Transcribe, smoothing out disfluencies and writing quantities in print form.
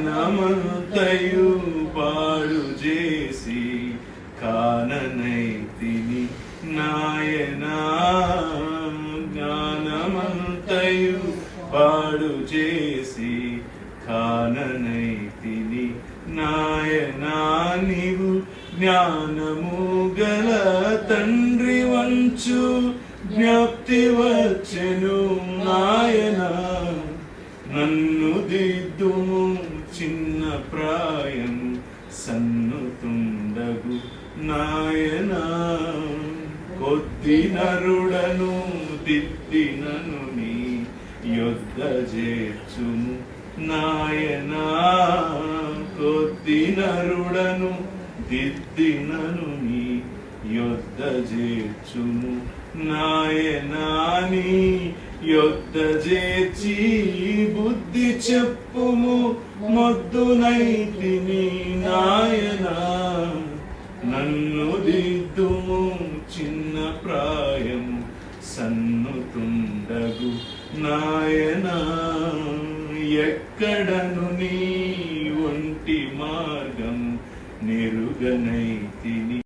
జ్ఞానమంతయు పాడు చేసి కాననైతిని నాయనా. జ్ఞానమంతయు పాడు చేసి కాననైతిని నాయనా. నీవు జ్ఞానము గల తండ్రి వంచు జ్ఞప్తి వచ్చెను నాయనా. నన్ను దిద్దుము చిన్న ప్రాయం సన్నుతుండగు నాయనా. కొద్ది నరుడను దిద్దినను నీ యొద్ద చేర్చుము నాయనా. కొద్ది నరుడను దిద్దినను నీ యొద్ద చేర్చుము నాయనా. నీ యొద్ద చేర్చి బుద్ధి చెప్పుము మొద్దునైతిని నాయనా. నన్ను దిద్దుము చిన్న ప్రాయము సన్నుతుండగు నాయనా. ఎక్కడను నీ ఒంటి మార్గం నెరుగనైతిని.